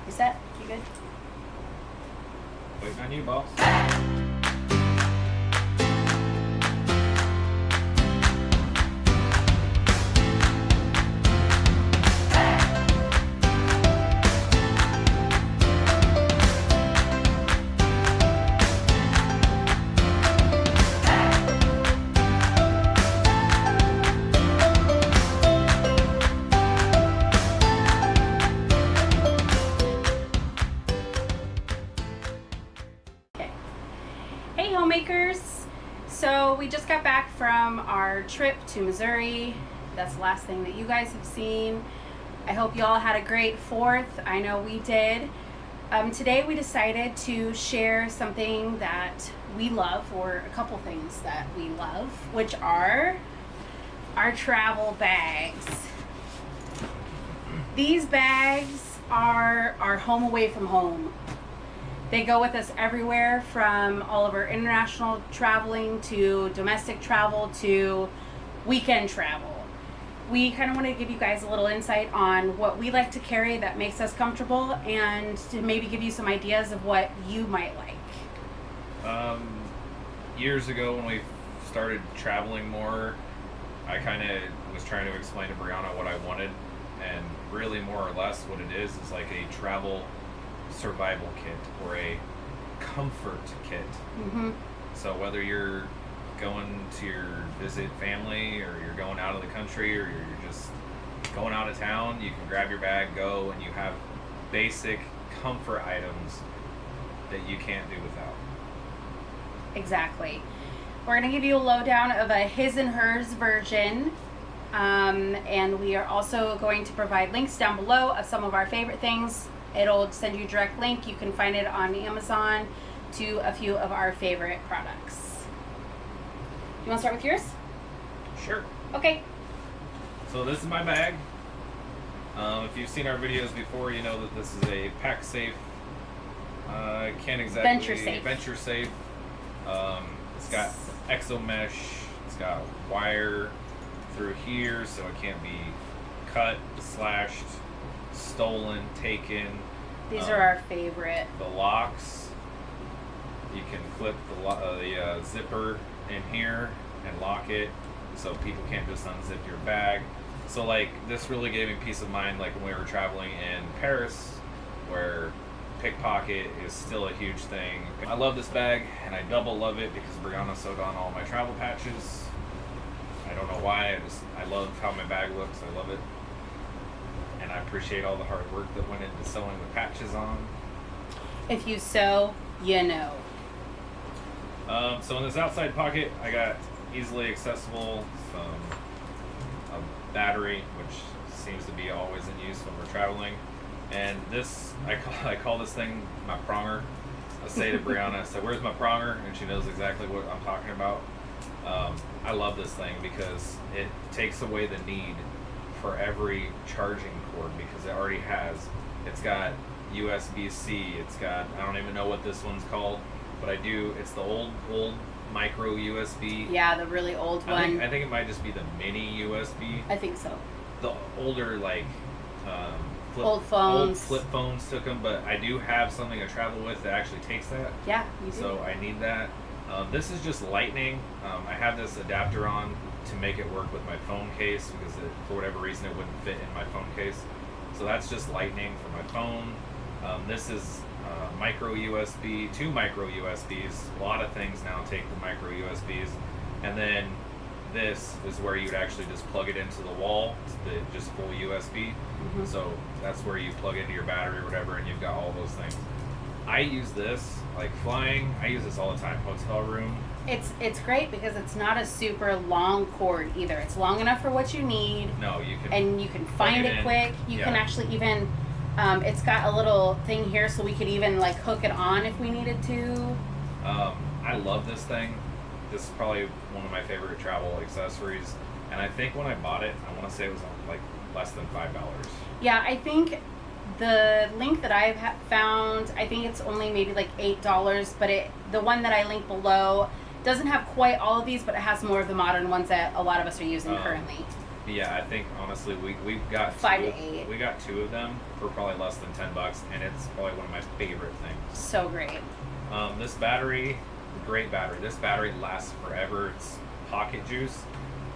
You set? You good? Waiting on you, boss. Hey Homemakers! So we just got back from our trip to Missouri. That's the last thing that you guys have seen. I hope you all had a great 4th. I know we did. Today we decided to share something that we love, or a couple things that we love, which are our travel bags. These bags are our home away from home. They go with us everywhere, from all of our international traveling to domestic travel to weekend travel. We kind of want to give you guys a little insight on what we like to carry that makes us comfortable, and to maybe give you some ideas of what you might like. Years ago when we started traveling more, I kind of was trying to explain to Brianna what I wanted, and really more or less what it is like a travel survival kit or a comfort kit. Mm-hmm. So whether you're going to visit family, or you're going out of the country, or you're just going out of town, you can grab your bag, go, and you have basic comfort items that you can't do without. Exactly. We're going to give you a lowdown of a his and hers version. And we are also going to provide links down below of some of our favorite things. It'll send you a direct link. You can find it on Amazon to a few of our favorite products. You want to start with yours? Sure. Okay. So this is my bag. If you've seen our videos before, you know that this is a pack safe. Can't exactly Venture safe. It's got exo mesh. It's got wire through here, so it can't be cut, slashed, stolen, taken. These are our favorite. The locks, you can clip the zipper in here and lock it, so people can't just unzip your bag. So like, this really gave me peace of mind, like when we were traveling in Paris, where pickpocket is still a huge thing. I love this bag, and I double love it because Brianna sewed on all my travel patches. I don't know why, I love how my bag looks. I love it. And I appreciate all the hard work that went into sewing the patches on. If you sew, you know. So in this outside pocket, I got easily accessible a battery, which seems to be always in use when we're traveling. And this, I call this thing my pronger. I say to Brianna, I say, "Where's my pronger?" And she knows exactly what I'm talking about. I love this thing because it takes away the need for every charging cord, because it already has. It's got USB-C. It's got, I don't even know what this one's called, but I do. It's the old micro USB. Yeah, the really old one. I think it might just be the mini USB. I think so. The older old phones. Old flip phones took them, but I do have something I travel with that actually takes that. Yeah, you do. So I need that. This is just lightning. I have this adapter on to make it work with my phone case, because for whatever reason it wouldn't fit in my phone case. So that's just lightning for my phone. This is micro USB, 2 micro USBs. A lot of things now take the micro USBs. And then this is where you would actually just plug it into the wall. It's just full USB. Mm-hmm. So that's where you plug into your battery or whatever, and you've got all those things. I use this, like flying, I use this all the time. Hotel room. It's great because it's not a super long cord either. It's long enough for what you need. No, you can. And you can find it quick. You can actually even, it's got a little thing here, so we could even like hook it on if we needed to. I love this thing. This is probably one of my favorite travel accessories. And I think when I bought it, I want to say it was like less than $5. Yeah, I think the link that I've found, I think it's only maybe like $8, but the one that I link below doesn't have quite all of these, but it has more of the modern ones that a lot of us are using currently. Yeah, I think honestly we got 5 two, to 8. we got 2 of them for probably less than $10, and it's probably one of my favorite things. So great. This battery, great battery. This battery lasts forever. It's pocket juice.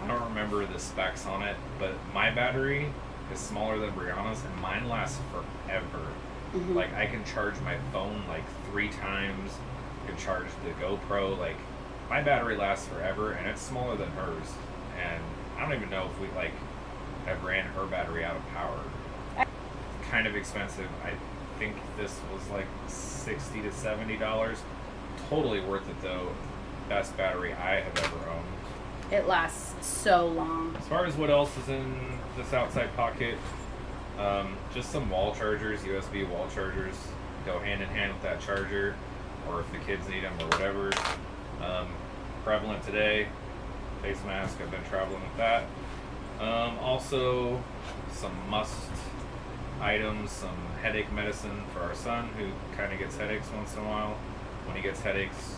I don't remember the specs on it, but my battery is smaller than Brianna's, and mine lasts forever. Mhm. Like I can charge my phone like 3 times. I can charge the GoPro. Like my battery lasts forever, and it's smaller than hers. And I don't even know if we like have ran her battery out of power. Kind of expensive. I think this was like $60 to $70. Totally worth it though. Best battery I have ever owned. It lasts so long. As far as what else is in this outside pocket, just some wall chargers, USB wall chargers, go hand in hand with that charger, or if the kids need them or whatever. Prevalent today, face mask. I've been traveling with that. Also, some must items, some headache medicine for our son who kind of gets headaches once in a while. When he gets headaches,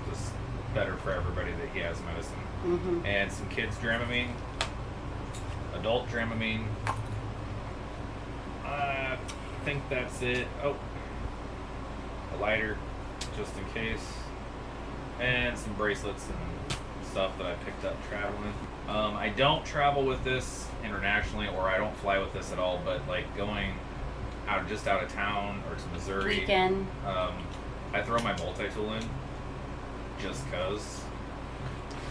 just better for everybody that he has medicine. Mm-hmm. And some kids Dramamine, adult Dramamine. I think that's it. Oh, a lighter, just in case, and some bracelets and stuff that I picked up traveling. I don't travel with this internationally, or I don't fly with this at all. But like going out of town or to Missouri, Weekend. I throw my multi-tool in just cause.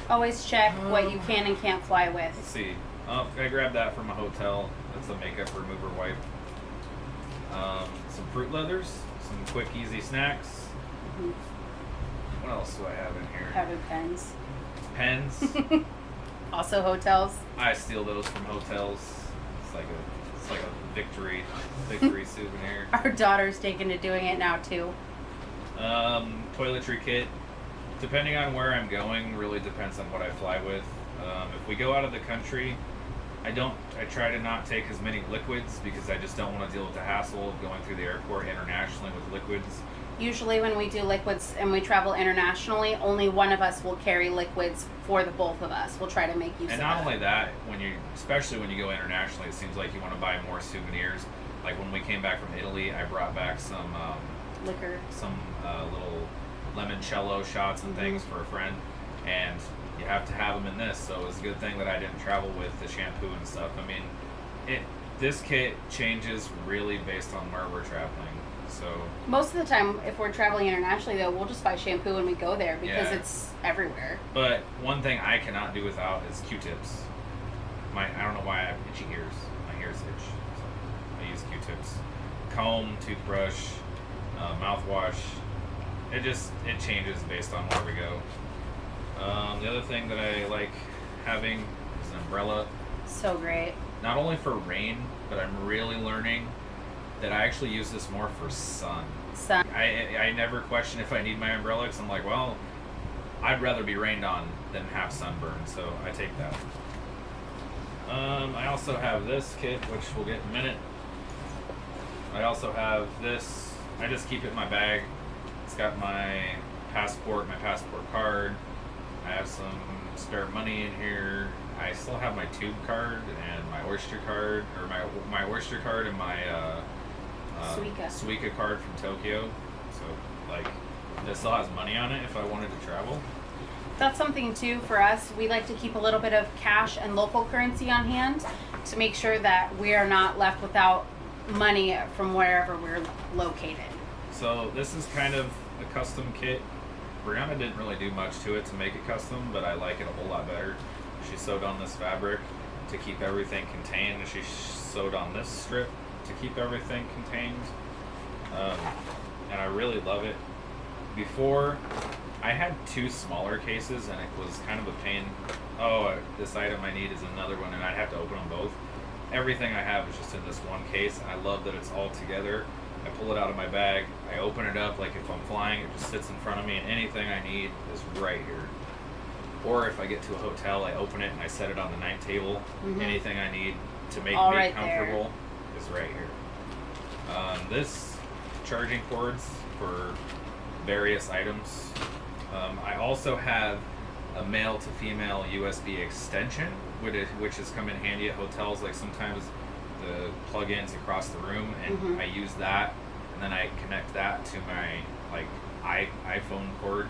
Always check what you can and can't fly Let's with. see. I grabbed that from a hotel. That's a makeup remover wipe. Some fruit leathers, some quick, easy snacks. Mhm. What else do I have in here? Having pens. Pens. Also hotels. I steal those from hotels. It's like a victory souvenir. Our daughter's taken to doing it now too. Toiletry kit. Depending on where I'm going, really depends on what I fly with. If we go out of the country, I try to not take as many liquids because I just don't want to deal with the hassle of going through the airport internationally with liquids. Usually when we do liquids and we travel internationally, only one of us will carry liquids for the both of us. We'll try to make use of And that. not only that, especially when you go internationally, it seems like you want to buy more souvenirs. Like when we came back from Italy, I brought back some Liquor. some little limoncello shots and Mhm. things for a friend, and you have to have them in this. So it was a good thing that I didn't travel with the shampoo and stuff. I mean, this kit changes really based on where we're traveling. So Most of the time, if we're traveling internationally, though, we'll just buy shampoo when we go there because Yeah. it's everywhere. but one thing I cannot do without is Q-tips. I don't know why I have itchy ears. My ears itch, so I use Q-tips. Comb, toothbrush, mouthwash. It changes based on where we go. The other thing that I like having is an umbrella. So great. Not only for rain, but I'm really learning that I actually use this more for sun. Sun. I never question if I need my umbrella because I'm like, well, I'd rather be rained on than have sunburn, so I take that. I also have this kit, which we'll get in a minute. I also have this. I just keep it in my bag. It's got my passport card. I have some spare money in here. I still have my tube card and my Oyster card, or my Oyster card and my Suica card from Tokyo. So like, this still has money on it if I wanted to travel. That's something too for us. We like to keep a little bit of cash and local currency on hand to make sure that we are not left without money from wherever we're located. So this is kind of a custom kit. Brianna didn't really do much to it to make it custom, but I like it a whole lot better. She sewed on this fabric to keep everything contained, and she sewed on this strip to keep everything contained. And I really love it. Before, I had 2 smaller cases, and it was kind of a pain. Oh, this item I need is another one, and I'd have to open them both. Everything I have is just in this one case, and I love that it's all together. I pull it out of my bag, I open it up, like if I'm flying, it just sits in front of me, and anything I need is right here. Or if I get to a hotel, I open it and I set it on the night table. Mhm. Anything I need to make All me right comfortable is right here. This charging cords for various items. I also have a male to female USB extension which has come in handy at hotels. Like sometimes the plug-ins across the room, and I use that, and then I connect that to my like iPhone cord.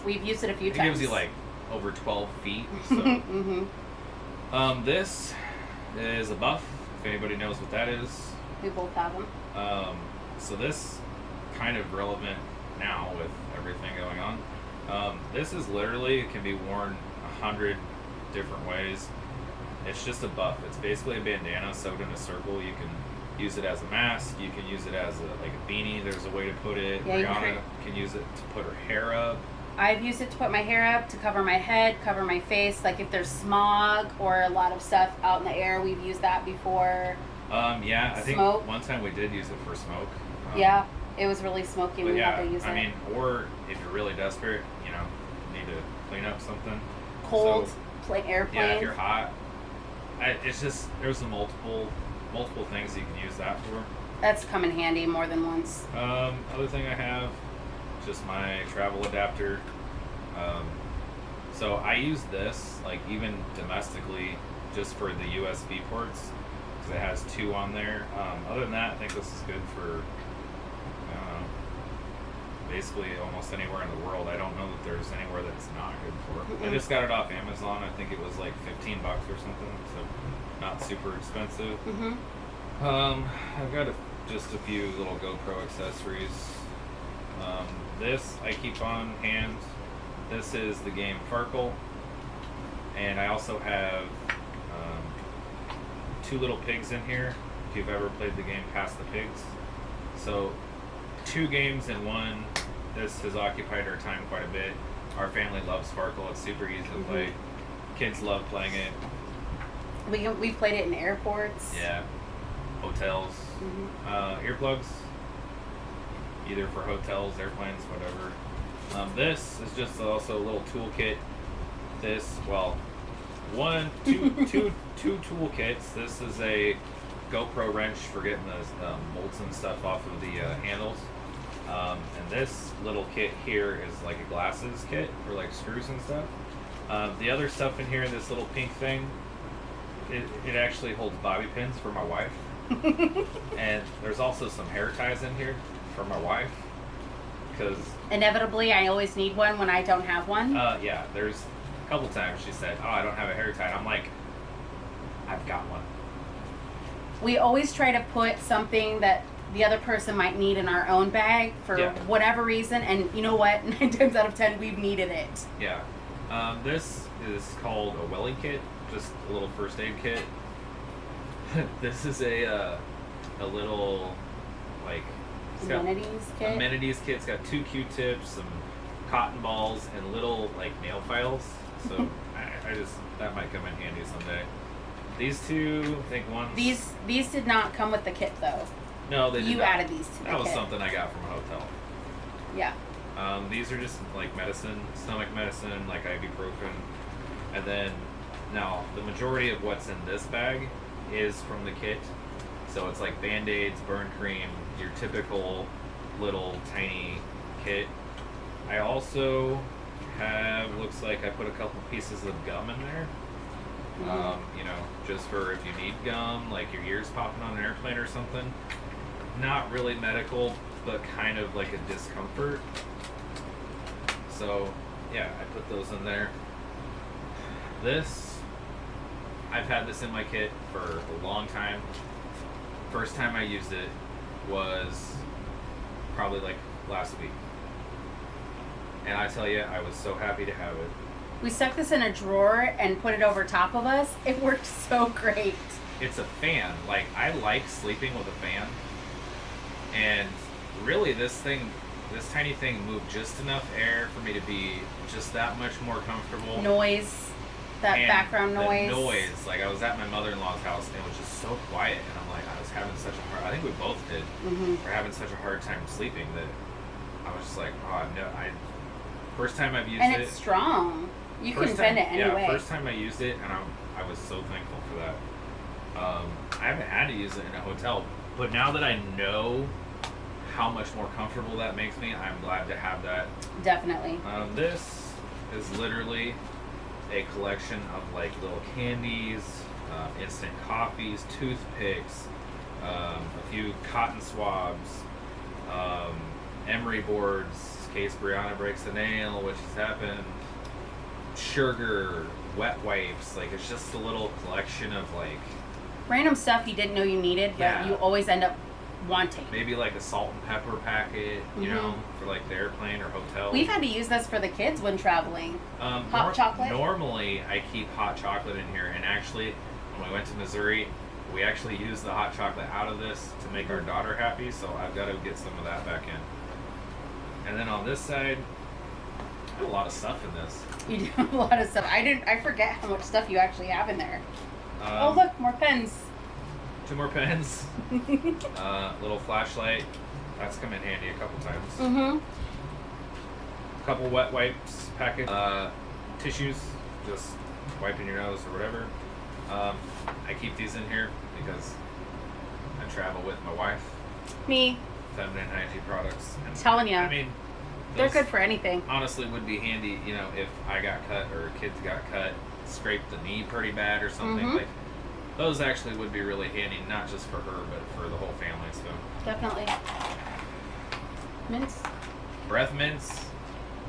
We've used it a few times. It gives you like over 12 feet. So. This is a buff. If anybody knows what that is. We both have them. So this kind of relevant now with everything going on. This is literally, it can be worn 100 different ways. It's just a buff. It's basically a bandana sewed in a circle. You can use it as a mask. You can use it as a beanie. There's a way to put it. Yeah, Brianna can use it to put her hair up. I've used it to put my hair up, to cover my head, cover my face. Like if there's smog or a lot of stuff out in the air, we've used that before. Yeah, I think Smoke. one time we did use it for smoke. Yeah, it was really smoky. But We yeah, had to use I it. mean, or if you're really desperate, need to clean up something. Cold So, airplane. yeah, if you're hot, it's just there's multiple things you can use that for. That's come in handy more than once. Other thing I have, just my travel adapter. So I use this like even domestically just for the USB ports because it has 2 on there. Other than that, I think this is good for basically almost anywhere in the world. I don't know that there's anywhere that it's not good for. I just got it off Amazon. I think it was like $15 or something, so not super expensive. I've got just a few little GoPro accessories. This I keep on hand. This is the game Farkle, and I also have 2 little pigs in here. If you've ever played the game Pass the Pigs, so 2 games in one. This has occupied our time quite a bit. Our family loves Farkle. It's super easy to play. Kids love playing it. We've played it in airports. Yeah, hotels. Earplugs, either for hotels, airplanes, whatever. This is just also a little toolkit. Two toolkits. This is a GoPro wrench for getting the bolts and stuff off of the handles. And this little kit here is like a glasses kit for like screws and stuff. The other stuff in here, this little pink thing, it actually holds bobby pins for my wife. And there's also some hair ties in here for my wife. Because inevitably, I always need one when I don't have one. Yeah, there's a couple times she said, "Oh, I don't have a hair tie." I'm like, "I've got one." We always try to put something that the other person might need in our own bag for whatever reason, and you know what? 9 times out of 10, we've needed it. Yeah. This is called a welly kit, just a little first aid kit. This is a little like amenities kit. Amenities kit. It's got 2 Q-tips, some cotton balls, and little like nail files. So I just that might come in handy someday. These 2, I think one. These did not come with the kit though. No, they did You not. added these to the kit. That was something I got from a hotel. Yeah. These are just like medicine, stomach medicine, like ibuprofen. And then, now, the majority of what's in this bag is from the kit. So it's like Band-Aids, burn cream, your typical little tiny kit. I also have, looks like I put a couple pieces of gum in there. Just for if you need gum, like your ears popping on an airplane or something. Not really medical, but kind of like a discomfort. So, yeah, I put those in there. This, I've had this in my kit for a long time. First time I used it was probably like last week. And I tell you, I was so happy to have it. We stuck this in a drawer and put it over top of us. It worked so great. It's a fan. Like, I like sleeping with a fan. And really, this tiny thing moved just enough air for me to be just that much more comfortable. Noise, that and background noise. The noise. Like, I was at my mother-in-law's house and it was just so quiet. And I'm like, I was having such a hard, I think we both did. We're having such a hard time sleeping that I was just like, oh, no, first time I've used it. And it's strong. You can bend it anyway. Yeah, first time I used it, and I was so thankful for that. I haven't had to use it in a hotel, but now that I know how much more comfortable that makes me, I'm glad to have that. Definitely. This is literally a collection of like little candies, instant coffees, toothpicks, a few cotton swabs, emery boards, in case Brianna breaks a nail, which has happened, sugar, wet wipes. Like, it's just a little collection of like random stuff you didn't know you needed, but Yeah. you always end up wanting. maybe like a salt and pepper packet, you know, for like the airplane or hotel. We've had to use this for the kids when traveling. Hot Nor- chocolate? Normally, I keep hot chocolate in here, and actually, when we went to Missouri, we actually used the hot chocolate out of this to make our daughter happy. So I've got to get some of that back in. And then on this side, I have a lot of stuff in this. You do a lot of stuff. I forget how much stuff you actually have in there. Oh, look, more pens. 2 more pens. Little flashlight. That's come in handy a couple times. Mm-hmm. Couple wet wipes packet. Tissues, just wiping your nose or whatever. I keep these in here because I travel with my wife. Me. Feminine hygiene products. And, Telling ya. I mean, They're those good for anything. honestly would be handy, you know, if I got cut or kids got cut, scraped the knee pretty bad or something. Mhm. Like, those actually would be really handy, not just for her, but for the whole family. So, Definitely. Mints. breath mints,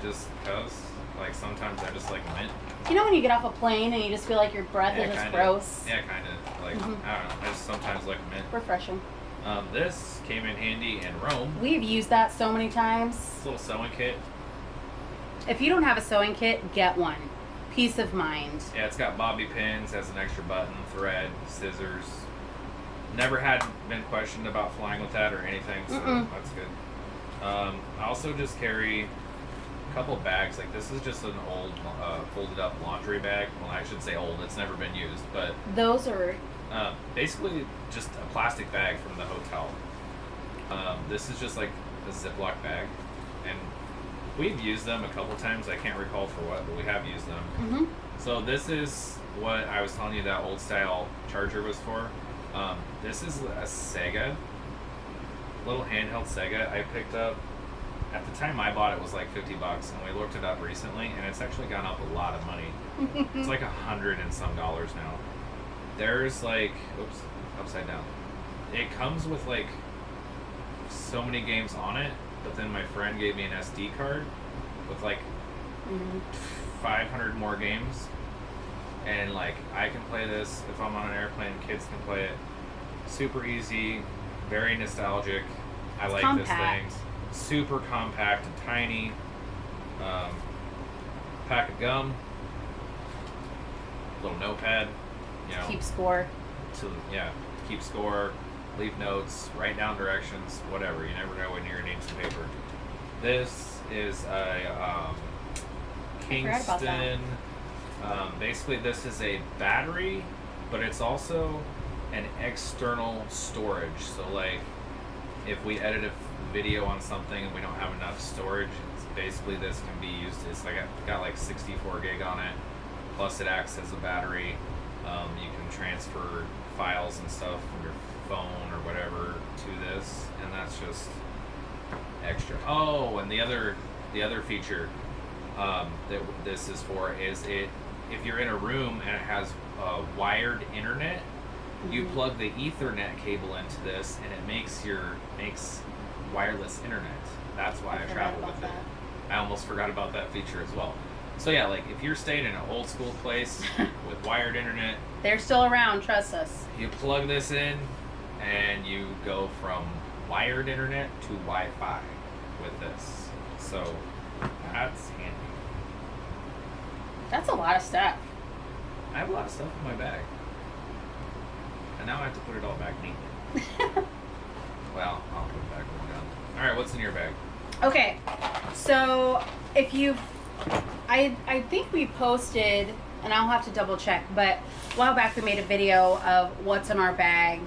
just cause. Like, sometimes I just like mint. You know when you get off a plane and you just feel like your breath Yeah, is just kinda. gross? Yeah, kind of. Like, Mhm. I don't know. I just sometimes like mint. Refreshing. This came in handy in Rome. We've used that so many times. This little sewing kit. If you don't have a sewing kit, get one. Peace of mind. Yeah, it's got bobby pins, has an extra button, thread, scissors. Never had been questioned about flying with that or anything, so that's good. I also just carry a couple bags. Like, this is just an old folded up laundry bag. Well, I should say old. It's never been used, but Those are basically just a plastic bag from the hotel. This is just like a Ziploc bag, and we've used them a couple times. I can't recall for what, but we have used them. mm-hmm. So this is what I was telling you that old style charger was for. This is a Sega, little handheld Sega I picked up. At the time I bought it was like $50, and we looked it up recently, and it's actually gone up a lot of money. It's like $100 and some dollars now. There's like, oops, upside down. It comes with like so many games on it, but then my friend gave me an SD card with like 500 more games, and like I can play this if I'm on an airplane. Kids can play it. Super easy, very nostalgic. I like compact. this thing. Super compact and tiny. Pack of gum. Little notepad. You know, Keep score. keep score, leave notes, write down directions, whatever. You never know when you're gonna need some paper. This is a forgot about that. Kingston. Basically, this is a battery, but it's also an external storage. So, like, if we edit a video on something and we don't have enough storage, it's basically this can be used. It's like got like 64 gig on it. Plus, it acts as a battery. You can transfer files and stuff from your phone or whatever to this, and that's just extra. Oh, and the other feature that this is for is if you're in a room and it has wired internet, you plug the Ethernet cable into this, and it makes wireless internet. That's why I travel with it. I almost forgot about that feature as well. So yeah, like if you're staying in an old school place with wired internet, They're still around, trust us. you plug this in and you go from wired internet to Wi-Fi with this. So that's handy. That's a lot of stuff. I have a lot of stuff in my bag. And now I have to put it all back neatly. Well, I'll put it back when we're done. Alright, what's in your bag? Okay, so if you, I think we posted, and I'll have to double check, but a while back we made a video of what's in our bag,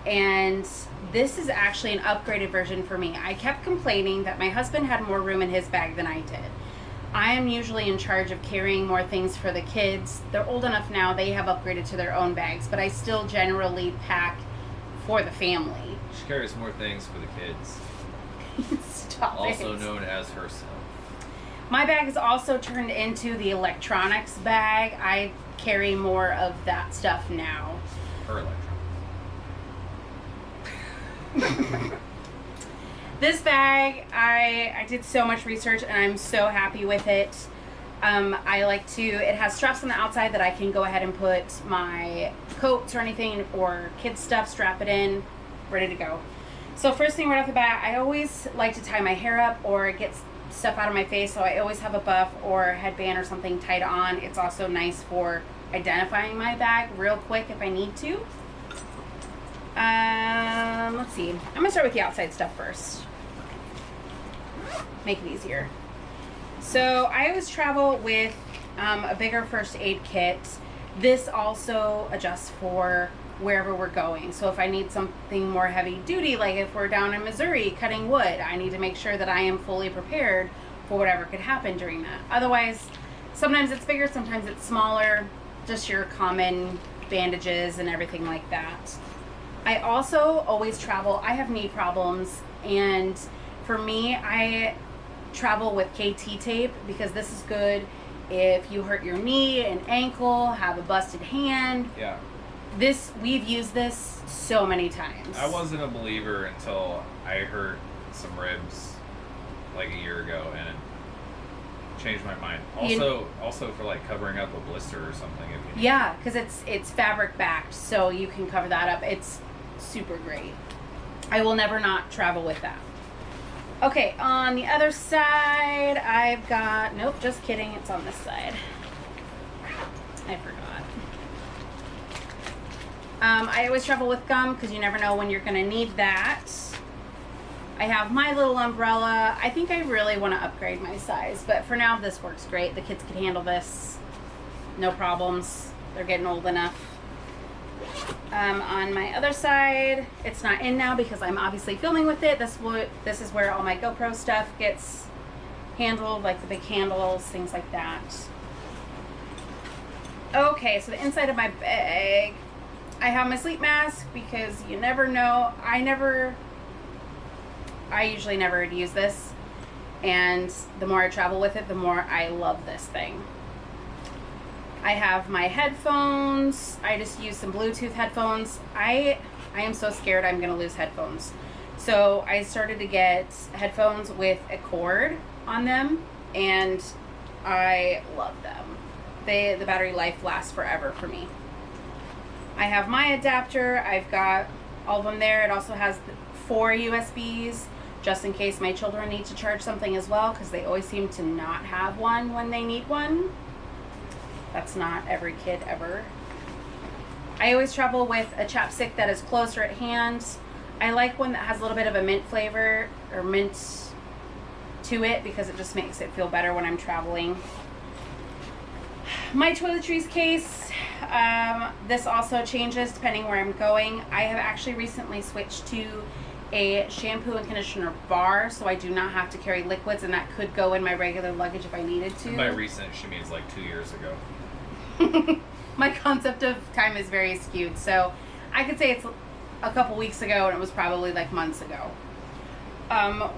and this is actually an upgraded version for me. I kept complaining that my husband had more room in his bag than I did. I am usually in charge of carrying more things for the kids. They're old enough now, they have upgraded to their own bags, but I still generally pack for the family. She carries more things for the kids. Stop Also it. known as herself. My bag has also turned into the electronics bag. I carry more of that stuff now. Her electronics. This bag, I did so much research and I'm so happy with it. It has straps on the outside that I can go ahead and put my coats or anything or kids stuff, strap it in, ready to go. So first thing right off the bat, I always like to tie my hair up or get stuff out of my face, so I always have a buff or headband or something tied on. It's also nice for identifying my bag real quick if I need to. Let's see. I'm gonna start with the outside stuff first. Make it easier. So I always travel with a bigger first aid kit. This also adjusts for wherever we're going. So if I need something more heavy duty, like if we're down in Missouri cutting wood, I need to make sure that I am fully prepared for whatever could happen during that. Otherwise, sometimes it's bigger, sometimes it's smaller, just your common bandages and everything like that. I also always travel, I have knee problems, and for me, I travel with KT tape because this is good if you hurt your knee, an ankle, have a busted hand. Yeah. We've used this so many times. I wasn't a believer until I hurt some ribs like a year ago, and it changed my mind. Also for like covering up a blister or something. If you need. Yeah, because it's fabric backed, so you can cover that up. It's super great. I will never not travel with that. Okay, on the other side, I've got, nope, just kidding, it's on this side. I forgot. I always travel with gum because you never know when you're going to need that. I have my little umbrella. I think I really want to upgrade my size, but for now this works great. The kids can handle this. No problems. They're getting old enough. On my other side, it's not in now because I'm obviously filming with it. This is where all my GoPro stuff gets handled, like the big handles, things like that. Okay, so the inside of my bag, I have my sleep mask because you never know. I usually never use this, and the more I travel with it, the more I love this thing. I have my headphones. I just use some Bluetooth headphones. I am so scared I'm gonna lose headphones. So I started to get headphones with a cord on them, and I love them. The battery life lasts forever for me. I have my adapter. I've got all of them there. It also has 4 USBs, just in case my children need to charge something as well, because they always seem to not have one when they need one. That's not every kid ever. I always travel with a chapstick that is closer at hand. I like one that has a little bit of a mint flavor or mint to it because it just makes it feel better when I'm traveling. My toiletries case, this also changes depending where I'm going. I have actually recently switched to a shampoo and conditioner bar, so I do not have to carry liquids, and that could go in my regular luggage if I needed to. And by recent, she means like 2 years ago. My concept of time is very skewed, so I could say it's a couple weeks ago, and it was probably like months ago.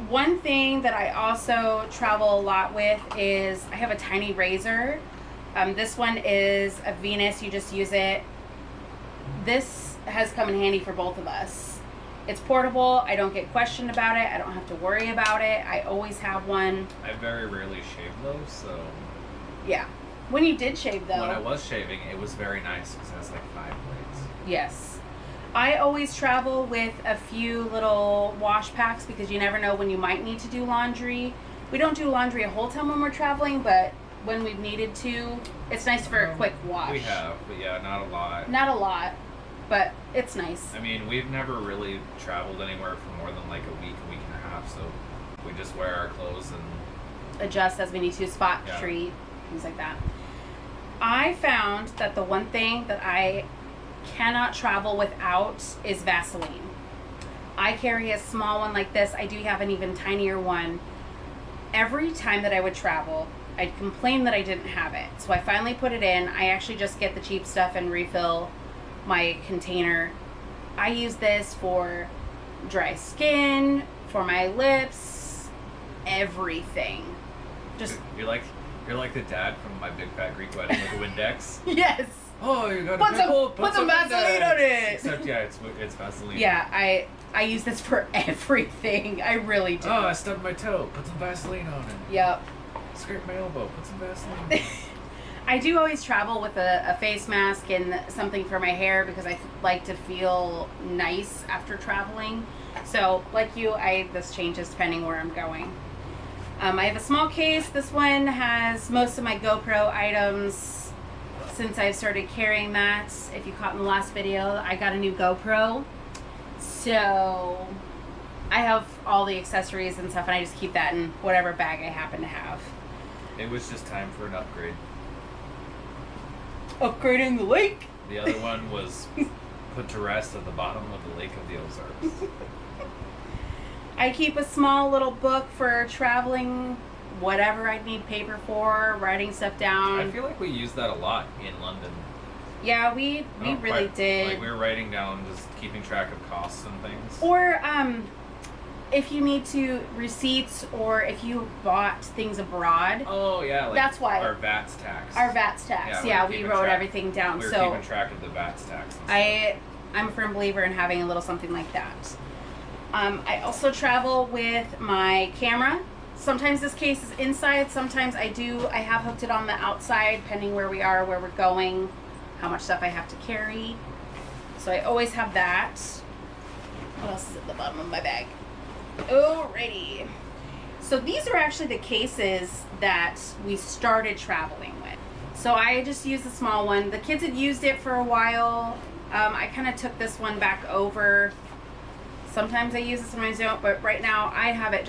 One thing that I also travel a lot with is I have a tiny razor. This one is a Venus. You just use it. This has come in handy for both of us. It's portable. I don't get questioned about it. I don't have to worry about it. I always have one. I very rarely shave those, so... Yeah. When you did shave, though... When I was shaving, it was very nice because it has like 5 blades. Yes. I always travel with a few little wash packs because you never know when you might need to do laundry. We don't do laundry a whole time when we're traveling, but when we've needed to, it's nice for a quick wash. We have, but yeah, not a lot. Not a lot, but it's nice. I mean, we've never really traveled anywhere for more than like a week and a half, so we just wear our clothes and... adjust as we need to, spot, yeah. treat, things like that. I found that the one thing that I cannot travel without is Vaseline. I carry a small one like this. I do have an even tinier one. Every time that I would travel, I'd complain that I didn't have it. So I finally put it in. I actually just get the cheap stuff and refill my container. I use this for dry skin, for my lips, everything. Just You're like the dad from My Big Fat Greek Wedding with the Windex. yes. Oh, you got Put a some- pickle, put some Vaseline on it. Except yeah, it's Vaseline. Yeah, I use this for everything. I really do. Oh, I stubbed my toe. Put some Vaseline on it. Yep. Scrape my elbow. Put some Vaseline. I do always travel with a face mask and something for my hair because I like to feel nice after traveling. So, like you, this changes depending where I'm going. I have a small case. This one has most of my GoPro items since I've started carrying that. If you caught in the last video, I got a new GoPro. So, I have all the accessories and stuff, and I just keep that in whatever bag I happen to have. It was just time for an upgrade. Upgrading the lake. The other one was put to rest at the bottom of the Lake of the Ozarks. I keep a small little book for traveling, whatever I need paper for, writing stuff down. I feel like we used that a lot in London. Yeah, we really did. Like we were writing down, just keeping track of costs and things. Or if you need to receipts, or if you bought things abroad. Oh yeah, like that's why our VAT's tax. Our VAT's tax. Yeah, we wrote everything down. We were so keeping track of the VAT's tax. I'm a firm believer in having a little something like that. I also travel with my camera. Sometimes this case is inside. Sometimes I have hooked it on the outside, depending where we are, where we're going, how much stuff I have to carry. So I always have that. What else is at the bottom of my bag? Alrighty. So these are actually the cases that we started traveling with. So I just used the small one. The kids had used it for a while. I kind of took this one back over. Sometimes I use it, sometimes I don't, but right now I have it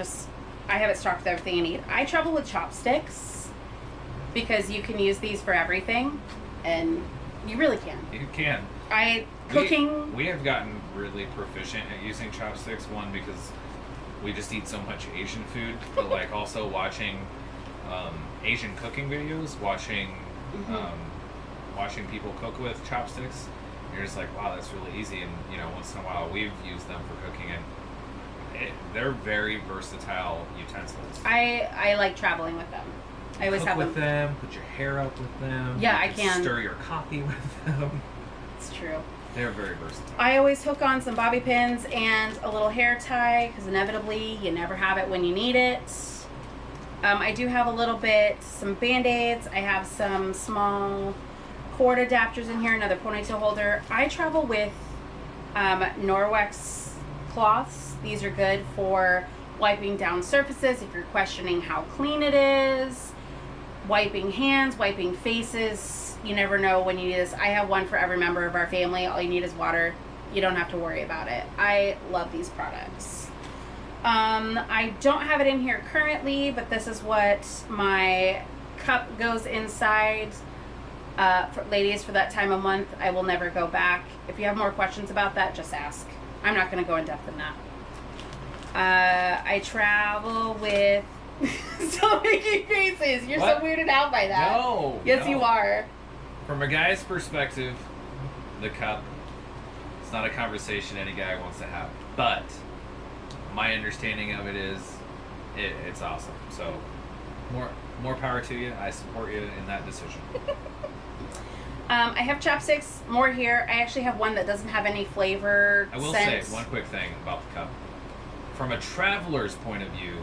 stocked with everything I need. I travel with chopsticks because you can use these for everything, and you really can. You can. We have gotten really proficient at using chopsticks. One, because we just eat so much Asian food, but like also watching Asian cooking videos, watching people cook with chopsticks. You're just like, wow, that's really easy. And once in a while we've used them for cooking, and they're very versatile utensils. I like traveling with them. I always cook have with them. Put your hair up with them. Yeah, you I can stir your coffee with them. It's true. They're very versatile. I always hook on some bobby pins and a little hair tie because inevitably you never have it when you need it. I do have some Band-Aids. I have some small cord adapters in here, another ponytail holder. I travel with Norwex cloths. These are good for wiping down surfaces if you're questioning how clean it is, wiping hands, wiping faces. You never know when you need this. I have one for every member of our family. All you need is water. You don't have to worry about it. I love these products. I don't have it in here currently, but this is what my cup goes inside. For ladies, for that time of month, I will never go back. If you have more questions about that, just ask. I'm not going to go in depth in that. I travel with... Stop making faces. You're What? so weirded out by that. No. Yes, no. you are. From a guy's perspective, the cup, it's not a conversation any guy wants to have. But my understanding of it is, it's awesome. So, more power to you. I support you in that decision. I have chopsticks, more here. I actually have one that doesn't have any flavor. I will say one quick thing about the cup. From a traveler's point of view,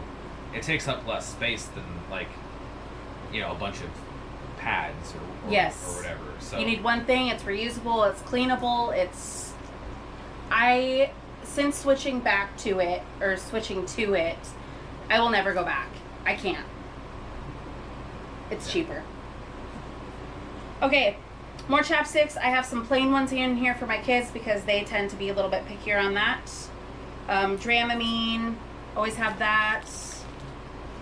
it takes up less space than a bunch of pads or yes. or whatever. So you need one thing. It's reusable. It's cleanable. Since switching to it, I will never go back. I can't. It's cheaper. Okay, more chapsticks. I have some plain ones in here for my kids because they tend to be a little bit pickier on that. Dramamine, always have that.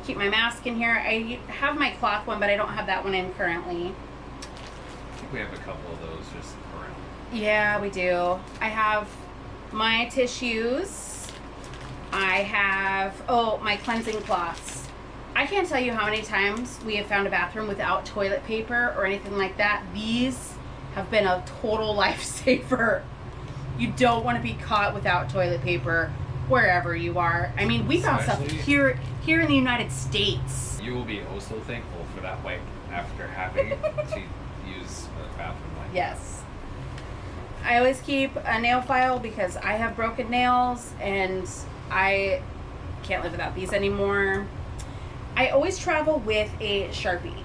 Keep my mask in here. I have my cloth one, but I don't have that one in currently. I think we have a couple of those just around. Yeah, we do. I have my tissues. I have, my cleansing cloths. I can't tell you how many times we have found a bathroom without toilet paper or anything like that. These have been a total lifesaver. You don't want to be caught without toilet paper wherever you are. I mean, we found stuff Especially- here in the United States. You will be oh so thankful for that wipe after having to use a bathroom wipe. Yes. I always keep a nail file because I have broken nails and I can't live without these anymore. I always travel with a Sharpie.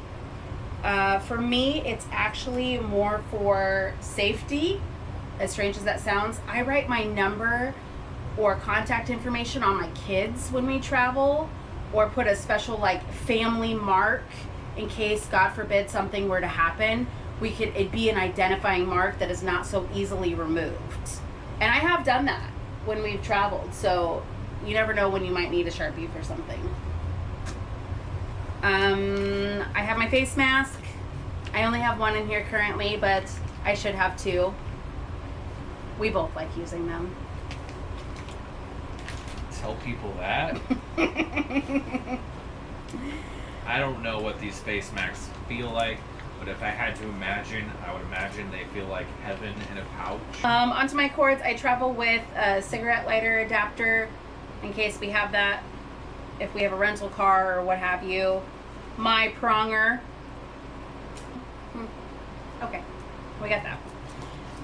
For me, it's actually more for safety, as strange as that sounds. I write my number or contact information on my kids when we travel, or put a special like family mark in case, God forbid, something were to happen. It'd be an identifying mark that is not so easily removed. And I have done that when we've traveled, so you never know when you might need a Sharpie for something. I have my face mask. I only have one in here currently, but I should have two. We both like using them. Tell people that. I don't know what these face masks feel like, but if I had to imagine, I would imagine they feel like heaven in a pouch. Onto my cords, I travel with a cigarette lighter adapter in case we have that, if we have a rental car or what have you. My pronger. Okay, we got that.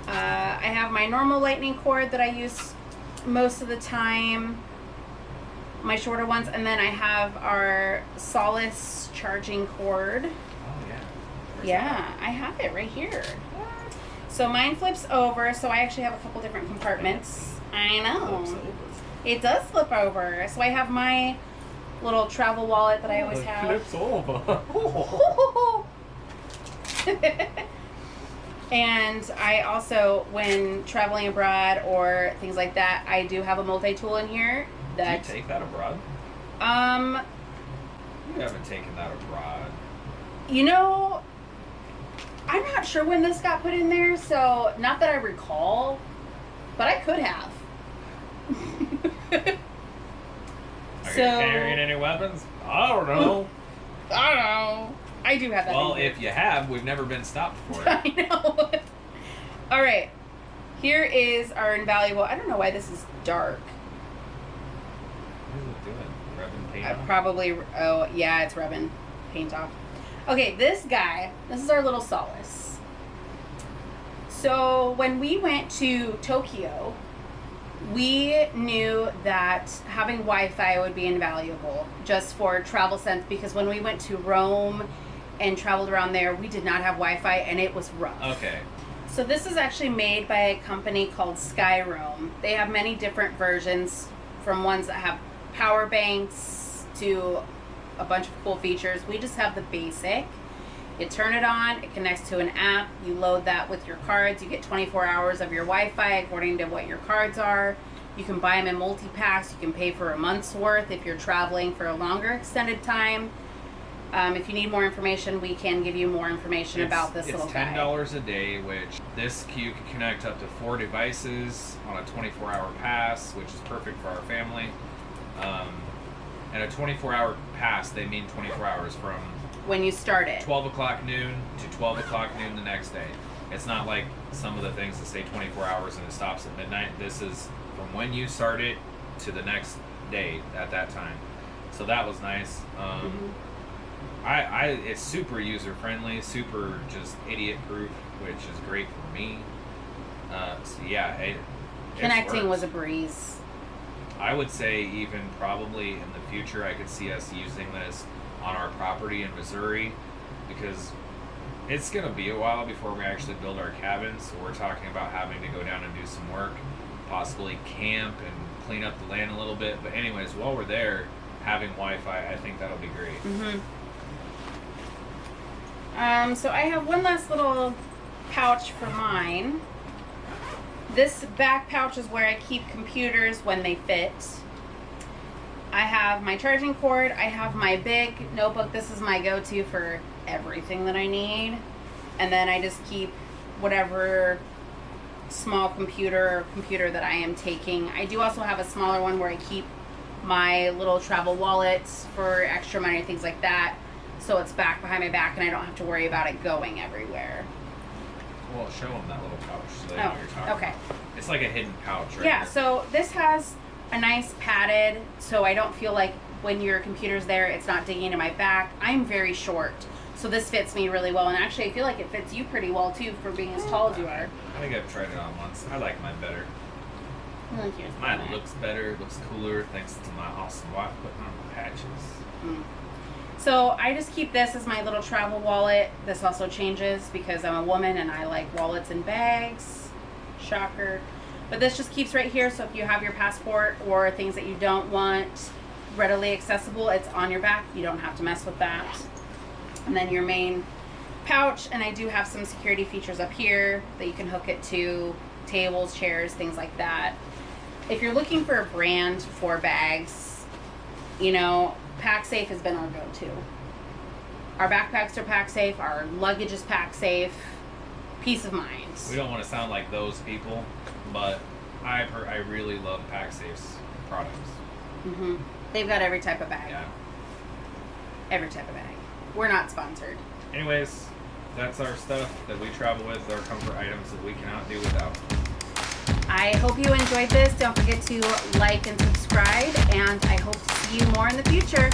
I have my normal lightning cord that I use most of the time, my shorter ones, and then I have our Solace charging cord. Oh yeah. Where's Yeah, that? I have it right here. So mine flips over, so I actually have a couple different compartments. I know. Flips over. It does flip over. So I have my little travel wallet that I always It have. flips over. And I also, when traveling abroad or things like that, I do have a multi-tool in here. Do you That take that abroad? You haven't taken that abroad. you know, I'm not sure when this got put in there, so not that I recall, but I could have. Are So- you carrying any weapons? I don't know. I don't know. I do have that. Well, in here. if you have, we've never been stopped for it. I know. All right. Here is our invaluable. I don't know why this is dark. What is it doing? Rubbing paint on? Probably. Oh, yeah, it's rubbing paint off. Okay, this guy. This is our little Solace. So when we went to Tokyo, we knew that having Wi-Fi would be invaluable just for travel sense, because when we went to Rome and traveled around there, we did not have Wi-Fi and it was rough. Okay. So this is actually made by a company called Skyroam. They have many different versions, from ones that have power banks to a bunch of cool features. We just have the basic. You turn it on, it connects to an app, you load that with your cards, you get 24 hours of your Wi-Fi according to what your cards are. You can buy them in multi-packs, you can pay for a month's worth if you're traveling for a longer extended time. If you need more information, we can give you more information about this little guy. It's $10 a day, which this you can connect up to 4 devices on a 24-hour pass, which is perfect for our family. And a 24-hour pass, they mean 24 hours from When you start it. 12 o'clock noon to 12 o'clock noon the next day. It's not like some of the things that say 24 hours and it stops at midnight. This is from when you start it to the next day at that time. So that was nice. It's super user friendly, super just idiot proof, which is great for me. So yeah, it Connecting works. was a breeze. I would say even probably in the future I could see us using this on our property in Missouri, because it's going to be a while before we actually build our cabin, so we're talking about having to go down and do some work, possibly camp and clean up the land a little bit. But anyways, while we're there, having Wi-Fi, I think that'll be great. So I have one last little pouch for mine. This back pouch is where I keep computers when they fit. I have my charging cord. I have my big notebook. This is my go-to for everything that I need. And then I just keep whatever small computer that I am taking. I do also have a smaller one where I keep my little travel wallets for extra money, things like that. So it's back behind my back and I don't have to worry about it going everywhere. Well, show them that little pouch so they know what you're talking okay. about. It's like a hidden pouch, right? Yeah, here. so this has a nice padded, so I don't feel like when your computer's there, it's not digging into my back. I'm very short, so this fits me really well. And actually, I feel like it fits you pretty well too for being as tall as you are. I think I've tried it on once. I like mine better. I like yours Mine better. looks better, looks cooler, thanks to my awesome wife putting on the patches. So I just keep this as my little travel wallet. This also changes because I'm a woman and I like wallets and bags. Shocker. But this just keeps right here, so if you have your passport or things that you don't want readily accessible, it's on your back. You don't have to mess with that. And then your main pouch, and I do have some security features up here that you can hook it to tables, chairs, things like that. If you're looking for a brand for bags, you know, PackSafe has been our go-to. Our backpacks are PackSafe, our luggage is PackSafe. Peace of mind. We don't want to sound like those people, but I really love PackSafe's products. They've got every type of bag. Yeah. Every type of bag. We're not sponsored. Anyways, that's our stuff that we travel with, our comfort items that we cannot do without. I hope you enjoyed this. Don't forget to like and subscribe, and I hope to see you more in the future.